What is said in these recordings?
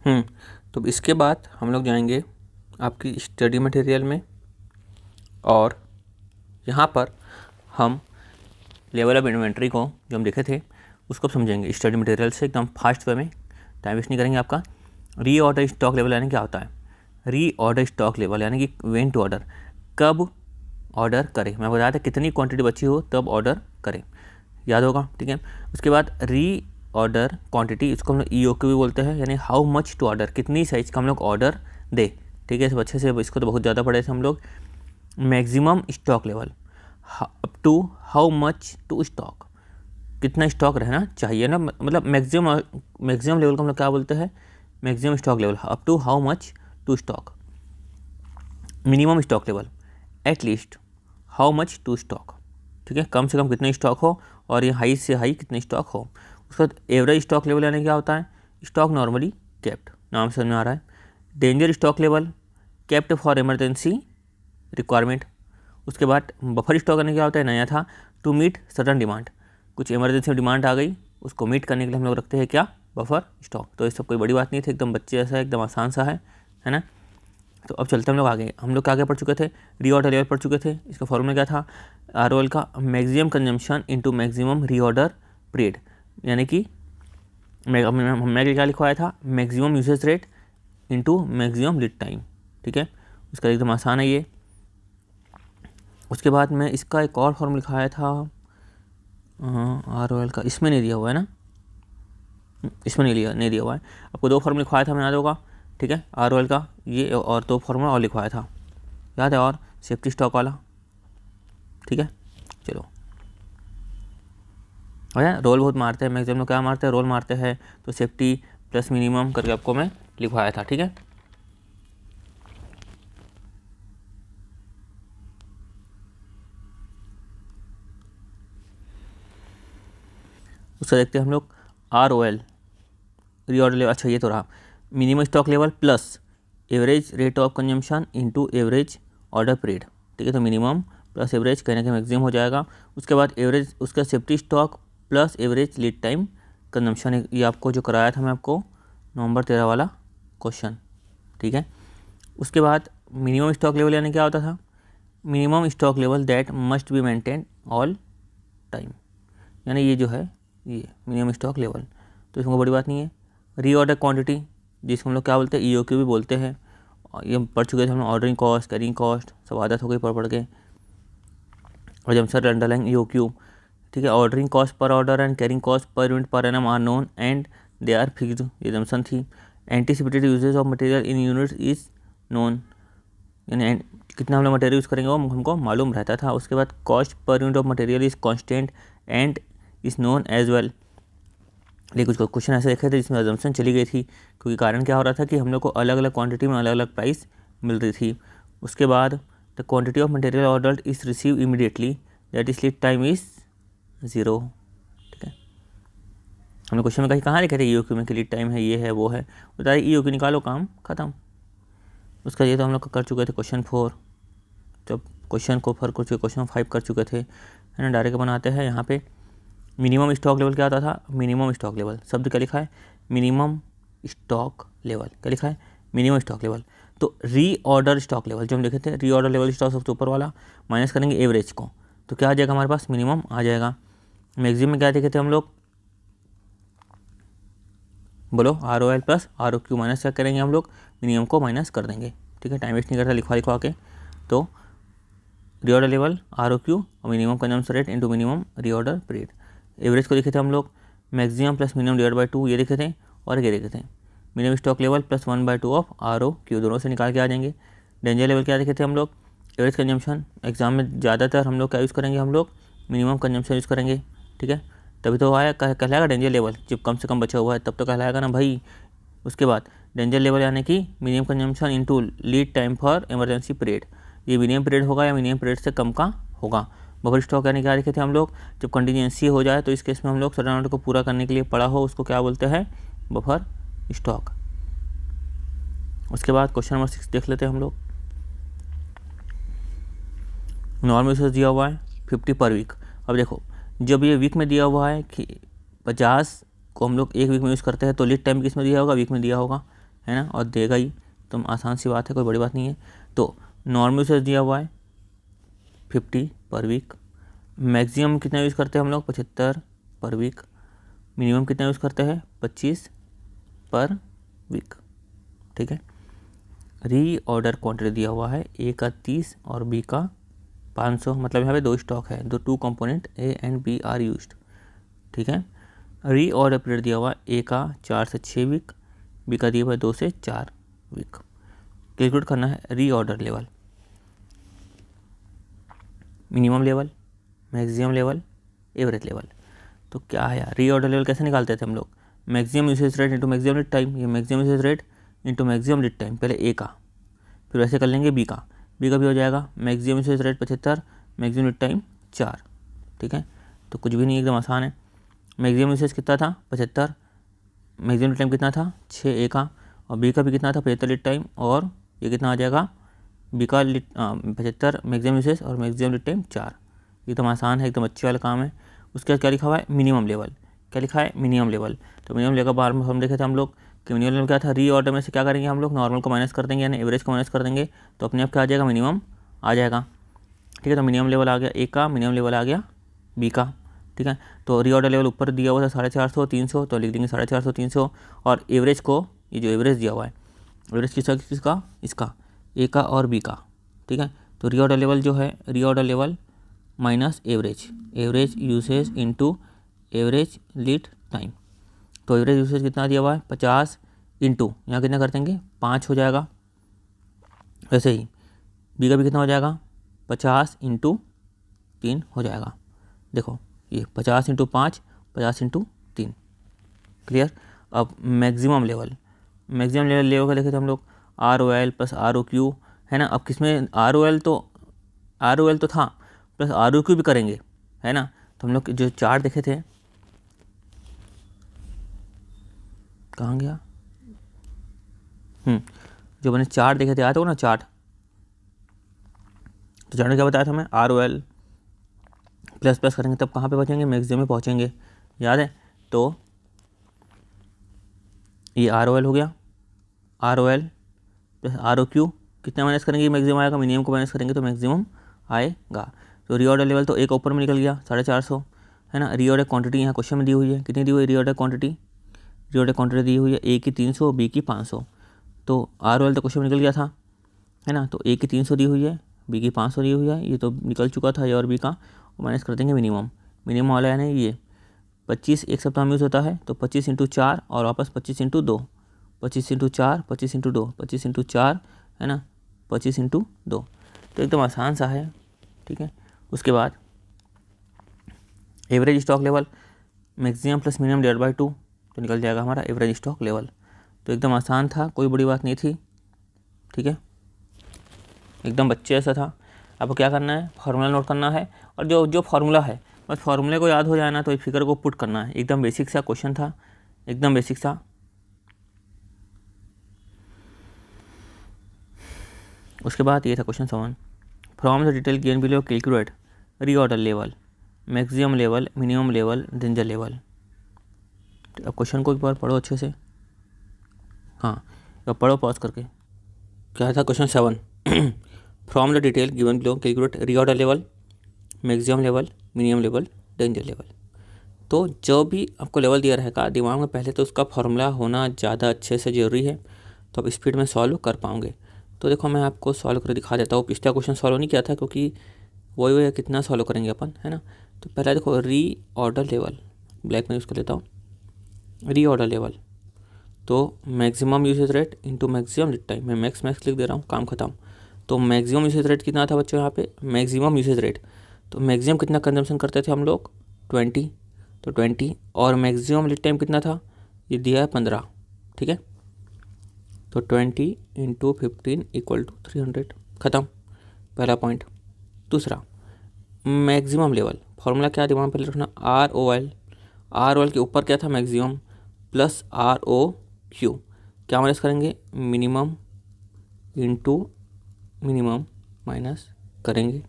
तो इसके बाद हम लोग जाएंगे आपकी स्टडी मटेरियल में, और यहाँ पर हम लेवल ऑफ इन्वेंट्री को जो हम देखे थे उसको समझेंगे स्टडी मटेरियल से एकदम फास्ट वे में, टाइम वेस्ट नहीं करेंगे आपका। रीऑर्डर स्टॉक लेवल यानी क्या होता है? रीऑर्डर स्टॉक लेवल यानी कि व्हेन टू ऑर्डर, कब ऑर्डर करें। मैं बताया था कितनी क्वांटिटी बची हो तब ऑर्डर करें, याद होगा, ठीक है। उसके बाद री ऑर्डर क्वांटिटी, इसको हम लोग EOQ भी बोलते हैं, यानी हाउ मच टू ऑर्डर, कितनी साइज का हम लोग ऑर्डर दे, ठीक है। सब अच्छे से, इसको तो बहुत ज़्यादा पढ़े थे हम लोग। Maximum stock level, up to how much to stock, कितना स्टॉक रहना चाहिए ना, मतलब मैक्सिमम लेवल को हम लोग क्या बोलते हैं? Maximum stock level, up to how much to stock. Minimum stock level, at least how much to stock, ठीक है, कम से कम कितने स्टॉक हो, और ये हाई से हाई कितने स्टॉक हो। उसके बाद एवरेज स्टॉक लेवल यानी क्या होता है? स्टॉक नॉर्मली केप्ट, नाम समझ में आ रहा है। Danger stock level, kept for emergency requirement. उसके बाद बफर स्टॉक यानी क्या होता है? नया था, टू मीट सडन डिमांड, कुछ इमरजेंसी डिमांड आ गई, उसको मीट करने के लिए हम लोग रखते हैं क्या? Buffer stock. तो ये सब कोई बड़ी बात नहीं थी, एकदम बच्चे जैसा है, एकदम आसान सा है ना। तो अब चलते हम लोग आगे, हम लोग आगे पढ़ चुके थे, रीऑर्डर लेवल पढ़ चुके थे। इसका फॉर्मूला क्या था? ROL का maximum consumption into maximum reorder period, यानी कि मैंने क्या लिखवाया था? Maximum usage rate into maximum lead time, ठीक है। उसका एकदम आसान है ये। उसके बाद में इसका एक और फॉर्मूला लिखाया था ROL का, इसमें नहीं दिया हुआ है ना, इसमें नहीं दिया हुआ है। आपको दो फॉर्मूला लिखवाया था, मैं याद होगा, ठीक है। ROL का ये, और दो फॉर्मूला और लिखवाया था, याद है, और सेफ्टी स्टॉक वाला, ठीक है। चलो, है रोल बहुत मारते हैं, मैक्सिमम में क्या मारते हैं? रोल मारते हैं। तो सेफ्टी प्लस मिनिमम करके आपको मैं लिखवाया था, ठीक है। उसका देखते हैं हम लोग ROL रीऑर्डर लेवल। अच्छा, ये तो रहा minimum stock level plus average rate of consumption into average order period, ठीक है। तो मिनिमम प्लस एवरेज कहने के मैक्सिमम हो जाएगा। उसके बाद एवरेज, उसका safety stock plus average lead time consumption, ये आपको जो कराया था मैं आपको नवंबर 13 वाला क्वेश्चन, ठीक है। उसके बाद मिनिमम स्टॉक लेवल यानी क्या होता था? Minimum stock level that must be maintain all time, यानी ये जो है ये मिनिमम स्टॉक लेवल, तो इसमें बड़ी बात नहीं है। रीऑर्डर क्वांटिटी, जिसको हम लोग क्या बोलते हैं? EOQ भी बोलते हैं। ये पढ़ चुके थे हम लोग, ऑर्डरिंग कॉस्ट, कैरिंग कॉस्ट, सब आदत हो गई पढ़ के। और जब सर अंडरलाइन EOQ, ठीक है। Ordering cost per order and carrying cost per unit per annum are known and they are fixed, ये जमसन थी। Anticipated usage of material in unit is known, यानी कितना हम लोग मटेरियल यूज़ करेंगे वो हमको मालूम रहता था। उसके बाद cost per unit of material is constant and is known as well. लेकिन कुछ क्वेश्चन ऐसे देखे थे जिसमें अजम्पशन चली गई थी, क्योंकि कारण क्या हो रहा था कि हम लोग को अलग अलग क्वांटिटी में अलग अलग प्राइस मिल रही थी। उसके बाद the quantity of material ordered is receive immediately that is lead time is 0, ठीक है। हमने क्वेश्चन में कहाँ लिखे थे EOQ में कि लीड टाइम है, ये है, वो है, बता EOQ निकालो, काम खत्म। उसका ये तो हम लोग कर चुके थे क्वेश्चन 4, जब क्वेश्चन को फर्क कर चुके, क्वेश्चन 5 कर चुके थे, है ना। डायरेक्ट बनाते हैं यहाँ पे। मिनिमम स्टॉक लेवल क्या होता था? मिनिमम स्टॉक लेवल शब्द क्या लिखा है? मिनिमम स्टॉक लेवल, क्या लिखा है? Minimum stock level. तो रीऑर्डर स्टॉक लेवल जो हम लिखे थे, रीऑर्डर लेवल स्टॉक सबसे ऊपर वाला, माइनस करेंगे एवरेज को, तो क्या आ जाएगा हमारे पास? मिनिमम आ जाएगा। मैक्सिमम में क्या देखे थे हम लोग? बोलो, ROL प्लस ROQ माइनस क्या करेंगे हम लोग? मिनिमम को माइनस कर देंगे, ठीक है। टाइम वेस्ट नहीं करता, लिखवा के। तो रीऑर्डर लेवल ROQ और minimum consumption rate into minimum reorder period. Average को देखे थे हम लोग, maximum plus minimum divide by 2, ये देखे थे। और ये देखे थे minimum stock level plus 1/2 of ROQ, दोनों से निकाल के आ जाएंगे। डेंजर लेवल क्या देखे थे हम लोग? Average consumption. एग्जाम में ज़्यादातर हम लोग क्या यूज़ करेंगे? हम लोग मिनिमम कंजम्पशन यूज़ करेंगे, ठीक है। तभी तो आया कहलाएगा डेंजर लेवल, जब कम से कम बचा हुआ है तब तो कहलाएगा ना भाई। उसके बाद डेंजर लेवल यानी कि minimum consumption into lead time for emergency period, ये मिनिमम पीरियड होगा या मिनिमम पीरियड से कम का होगा। बफर स्टॉक यानी क्या देखे थे हम लोग? जब कंटीजेंसी हो जाए तो इस केस में हम लोग सडन ऑर्डर को पूरा करने के लिए पड़ा हो, उसको क्या बोलते हैं? Buffer stock. उसके बाद क्वेश्चन नंबर 6 देख लेते हैं हम लोग। नॉर्मल यूसेज दिया हुआ है 50 पर वीक। अब देखो, जब ये वीक में दिया हुआ है कि 50 को हम लोग एक वीक में यूज़ करते हैं, तो लीड टाइम किस में दिया होगा? वीक में दिया होगा, है ना, और देगा ही, तो आसान सी बात है, कोई बड़ी बात नहीं है। तो नॉर्मल यूसेज दिया हुआ है 50 पर वीक, मैक्सिमम कितना यूज़ करते हैं हम लोग 75 पर वीक, मिनिमम कितना यूज़ करते हैं 25 पर वीक, ठीक है। री ऑर्डर क्वांटिटी दिया हुआ है ए का 30 और बी का 500, मतलब यहाँ पे 2 स्टॉक है, दो 2 component A and B are used, ठीक है। री ऑर्डर पीरियड दिया हुआ है ए का 4 से 6 वीक, बी का दिया हुआ है 2 से 4 वीक। कैलकुलेट करना है री order level, minimum level, maximum level, average level. तो क्या है यार, री ऑर्डर लेवल कैसे निकालते थे हम लोग, maximum usage rate into maximum lead time, ये maximum usage rate into maximum lead time, पहले ए का, फिर वैसे कर लेंगे बी का भी हो जाएगा maximum usage rate 75, maximum lead time 4, ठीक है। तो कुछ भी नहीं, एकदम आसान है। मैक्सिमम यूसेज कितना था 75, मैक्सिमम लीड टाइम कितना था 6 ए का, और बी का भी कितना था 75 लीड टाइम, और ये कितना आ जाएगा बी का 75 मैक्सिमम यूसेज और मैक्सिमम लीड टाइम 4, एकदम आसान है, एकदम अच्छे वाला काम है। उसके बाद क्या लिखा हुआ है मिनिमम लेवल, क्या लिखा है मिनिमम लेवल। तो मिनिमम लेवल बार में हम देखे थे हम लोग कि मिनिमम लेवल क्या था, री ऑर्डर में से क्या करेंगे हम लोग, नॉर्मल को माइनस कर देंगे, यानी एवरेज को माइनस कर देंगे, तो अपने आप क्या आ जाएगा मिनिमम आ जाएगा, ठीक है। तो मिनिमम लेवल आ गया ए का, मिनिमम लेवल आ गया बी का, ठीक है। तो री ऑर्डर लेवल ऊपर दिया हुआ था 450 300, तो लिख देंगे 450 300, और एवरेज को, ये जो एवरेज दिया हुआ है, एवरेज किसका इसका ए का और बी का, ठीक है। तो री ऑर्डर लेवल जो है, री order level minus average, average usage into average lead time. तो एवरेज यूसेज कितना दिया हुआ है 50 इंटू, यहाँ कितना कर देंगे 5 हो जाएगा, वैसे ही बी का भी कितना हो जाएगा 50 इंटू 3 हो जाएगा। देखो ये 50 इंटू 5, 50 इंटू 3, क्लियर। अब मैक्सिमम लेवल, मैक्सिमम लेवल का देखे थे हम लोग R O L plus R O Q, है ना। अब किसमें आर ओ एल तो था, प्लस आर ओ क्यू भी करेंगे, है ना। तो हम लोग जो चार्ट देखे थे, कहाँ गया, जो मैंने चार्ट देखे थे, आया था ना चार्ट, तो चार्ट में क्या बताया था मैं, R O L plus plus करेंगे तब कहाँ पे पहुँचेंगे, मैक्सिमम में पहुँचेंगे, याद है। तो ये आर ओ एल हो गया, R O L plus R O Q, कितना माइनस करेंगे मैक्सिमम आएगा, मिनिमम को माइनस करेंगे तो मैक्सिमम आएगा। तो री ऑर्डर लेवल तो एक ऊपर में निकल गया 450, है ना। री ऑर्डर क्वांटिटी यहाँ क्वेश्चन में दी हुई है, कितनी दी हुई है री ऑर्डर क्वांटिटी, री ऑर्डर क्वांटिटी दी हुई है ए की 300, बी की 500, तो आर ओ एल तो क्वेश्चन में निकल गया था, है ना। तो ए की 300 दी हुई है, बी की 500 दी हुई है, ये तो निकल चुका था ए और बी का, और माइनस कर देंगे मिनिमम, मिनिमम वाला है ना ये 25 एक सप्ताह में यूज़ होता है, तो 25 इंटू 4 और वापस 25 इंटू 2, 25 इंटू 4, 25 इंटू 2, 25 इंटू 4, है ना, 25 इंटू 2, तो एकदम आसान सा है, ठीक है। उसके बाद average stock level, maximum plus minimum divide by 2, तो निकल जाएगा हमारा एवरेज स्टॉक लेवल। तो एकदम आसान था, कोई बड़ी बात नहीं थी, ठीक है, एकदम बच्चे ऐसा था। आपको क्या करना है, फार्मूला नोट करना है, और जो फार्मूला है बस फार्मूले को याद हो जाना, तो इस फिगर को पुट करना है। एकदम बेसिक सा क्वेश्चन था, एकदम बेसिक सा। उसके बाद ये था question 7, from the detail given below calculate reorder level, maximum level, minimum level, danger level. अब क्वेश्चन को एक बार पढ़ो अच्छे से, हाँ अब पढ़ो पॉज करके। क्या था question 7, from the detail given below calculate reorder level, maximum level, minimum level, danger level. तो जो भी आपको लेवल दिया रहेगा दिमाग में पहले तो उसका फॉर्मूला होना ज़्यादा अच्छे से ज़रूरी है, तो आप स्पीड में सॉल्व कर पाओगे। तो देखो मैं आपको सॉल्व कर दिखा देता हूँ, पिछला क्वेश्चन सॉल्व नहीं किया था क्योंकि वही कितना सॉल्व करेंगे अपन, है ना। तो पहले देखो री ऑर्डर लेवल, ब्लैक में यूज़ कर लेता हूँ, री ऑर्डर लेवल, तो maximum usage rate into maximum lead time, मैं मैक्स लिख दे रहा हूँ, काम खत्म। तो मैक्सिमम यूसेज रेट कितना था बच्चों यहाँ पे, मैक्सिमम यूसेज रेट, तो मैक्सिमम कितना कंजम्पशन करते थे हम लोग 20, तो 20, और मैक्सिमम लीड टाइम कितना था, ये दिया है 15, ठीक है। तो 20 इंटू 15 इक्वल टू 300, ख़त्म, पहला पॉइंट। दूसरा मैक्सिमम लेवल, फॉर्मूला क्या दिमाग में पहले रखना, आर ओ एल के ऊपर क्या था maximum plus R O Q, क्या माइनस करेंगे मिनिमम इंटू मिनिमम माइनस करेंगे,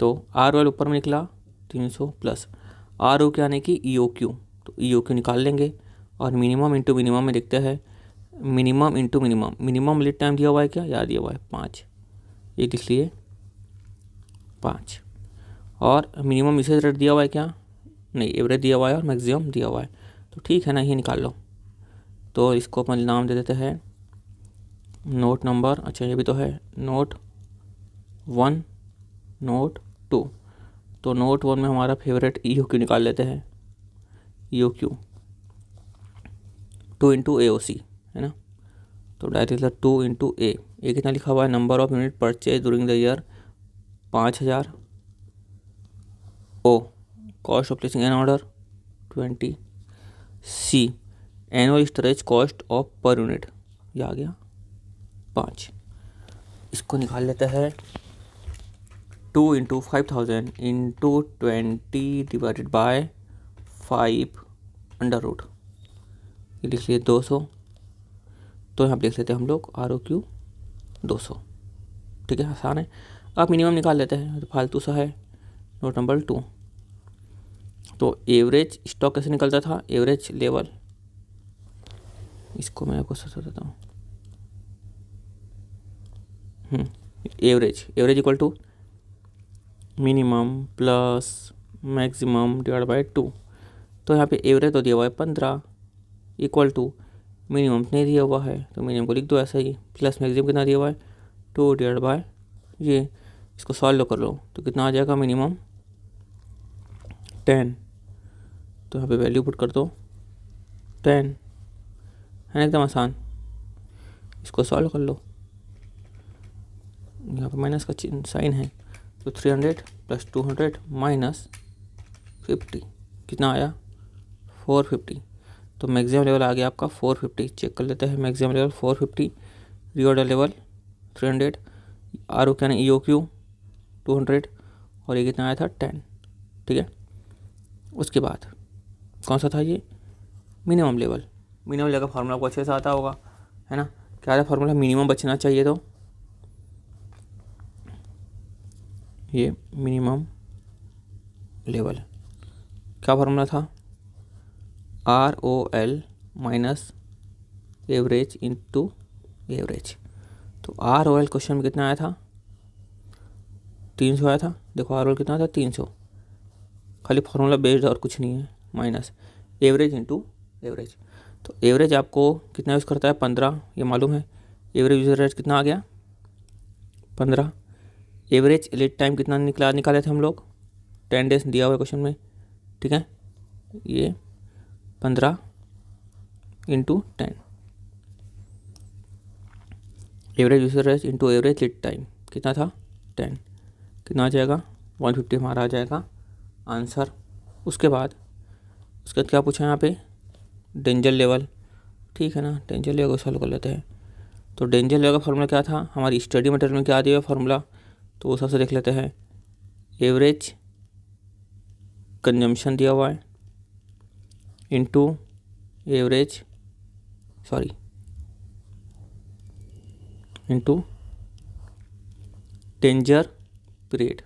तो आर ओ एल ऊपर में निकला 300 प्लस आर ओ क्या आने की ई ओ क्यू, तो ई ओ क्यू निकाल लेंगे, और मिनिमम इंटू मिनिमम में देखते हैं minimum into minimum, minimum lead time दिया हुआ है क्या, याद दिया हुआ है 5, ये लिख लिए 5, और मिनिमम यूसेज रेट दिया हुआ है क्या, नहीं, एवरेज दिया हुआ है और मैक्सिमम दिया हुआ है, तो ठीक है ना, ये निकाल लो। तो इसको अपन नाम दे देते हैं नोट नंबर, अच्छा ये भी तो है, नोट 1, नोट 2। तो नोट 1 में हमारा फेवरेट EOQ निकाल लेते हैं, EOQ 2 इंटू AOC है ना, तो डायरेक्टली 2 इंटू ए कितना लिखा हुआ है, number of unit purchase during the year 5000, O cost of placing an order 20, C annual storage cost of per unit, ये आ गया 5। इसको निकाल लेते हैं 2 into 5000 into 20 divided by 5 under root, ये लिख लिए 200। तो यहाँ पर लिख लेते हैं हम लोग ROQ 200, ठीक है, आसान है। अब मिनिमम निकाल लेते हैं, तो फालतू सा है, नोट नंबर 2। तो एवरेज स्टॉक कैसे निकलता था, एवरेज लेवल, इसको मैं आपको समझा देता हूँ। Average equal to minimum plus maximum divide by 2। तो यहाँ पे एवरेज तो दिया हुआ है 15 इक्वल टू मिनिमम नहीं दिया हुआ है, तो मिनिमम को लिख दो ऐसा ही, प्लस मैक्सिमम कितना दिया हुआ है 2 डिवाइड बाय ये, इसको सॉल्व कर लो तो कितना आ जाएगा, मिनिमम 10। तो यहाँ पे वैल्यू पुट कर दो 10, है ना, एकदम आसान। इसको सॉल्व कर लो, यहाँ पे माइनस का साइन है, तो 300 प्लस 200 माइनस 50 कितना आया 450। तो मैक्सिमम लेवल आ गया आपका 450, चेक कर लेते हैं, maximum level 450, reorder level 300, ROQ यानी EOQ 200, और ये कितना आया था 10, ठीक है। उसके बाद कौन सा था ये, मिनिमम लेवल का फार्मूला आपको अच्छे से आता होगा, है ना, क्या था फार्मूला, मिनिमम बचना चाहिए, तो ये मिनिमम लेवल क्या फार्मूला था, ROL minus average into average. तो ROL क्वेश्चन में कितना आया था, 300 आया था, देखो ROL कितना था 300, खाली फार्मूला बेस्ड और कुछ नहीं है, माइनस एवरेज इंटू एवरेज। तो एवरेज आपको कितना यूज़ करता है 15, ये मालूम है, एवरेज यूजर रेट कितना आ गया 15। एवरेज लीड टाइम कितना निकाले थे हम लोग, 10 डेज दिया हुआ है क्वेश्चन में, ठीक है, ये 15 into 10, average user rate into average lead time कितना था 10, कितना आ जाएगा 150 हमारा आ जाएगा आंसर। उसके बाद क्या पूछा यहाँ पे, डेंजर लेवल, ठीक है ना, डेंजर लेवल को सॉल्व कर लेते हैं। तो डेंजर लेवल का फार्मूला क्या था, हमारी स्टडी मटेरियल में क्या दिया हुआ फार्मूला, तो वो सबसे देख लेते हैं, एवरेज कंजम्पशन दिया हुआ है into average into danger period,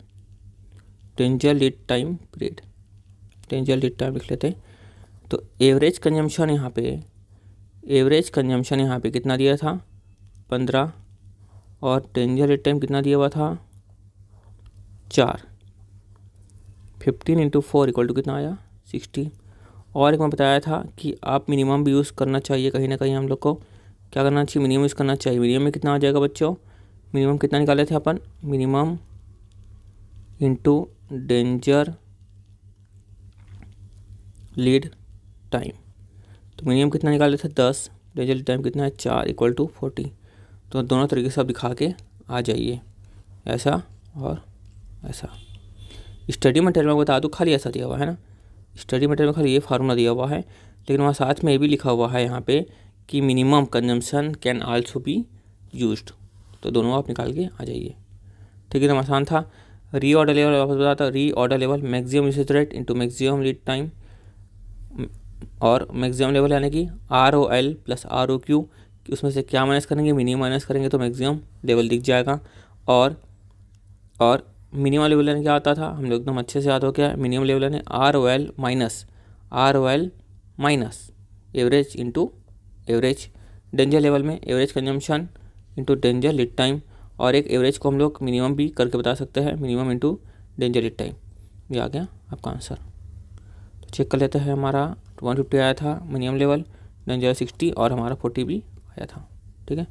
danger lead time period, danger lead time लिख लेते हैं। तो एवरेज कंजम्पशन यहाँ पे कितना दिया था 15, और डेंजर लीड टाइम कितना दिया हुआ था 4, 15 इंटू 4 इक्वल टू कितना आया 60। और एक मैं बताया था कि आप मिनिमम भी यूज़ करना चाहिए, कहीं ना कहीं हम लोग को क्या करना चाहिए, मिनिमम यूज़ करना चाहिए। मिनिमम में कितना आ जाएगा बच्चों, मिनिमम कितना निकाले थे अपन, minimum into danger lead time, तो मिनिमम कितना निकाले थे 10, डेंजर लीड टाइम कितना है 4 इक्वल टू 40। तो दोनों तरीके से आप दिखा के आ जाइए, ऐसा और ऐसा। स्टडी मटेरियल में बता दूँ खाली ऐसा दिया हुआ है ना, स्टडी मटेरियल में खाली ये फार्मूला दिया हुआ है, लेकिन वहाँ साथ में ये भी लिखा हुआ है यहाँ पे कि minimum consumption can also be used, तो दोनों आप निकाल के आ जाइए, ठीक है, एकदम आसान था। रीऑर्डर लेवल वापस बताता, reorder level maximum usage rate into maximum lead time, और मैक्सिमम लेवल यानी कि ROL प्लस ROQ, उसमें से क्या माइनस करेंगे, मिनिमम माइनस करेंगे तो मैक्सिमम लेवल दिख जाएगा। और मिनिमम लेवल यानी क्या आता था, हम लोग एकदम अच्छे से याद हो गया, मिनिमम लेवल यानी ROL minus average into average danger level में average consumption into danger lead time, और एक एवरेज को हम लोग मिनिमम भी करके बता सकते हैं, minimum into danger lead time. ये आ गया आपका आंसर। तो चेक कर लेते हैं, हमारा 150 आया था मिनिमम लेवल, डेंजर 60 और हमारा 40 भी आया था। ठीक है।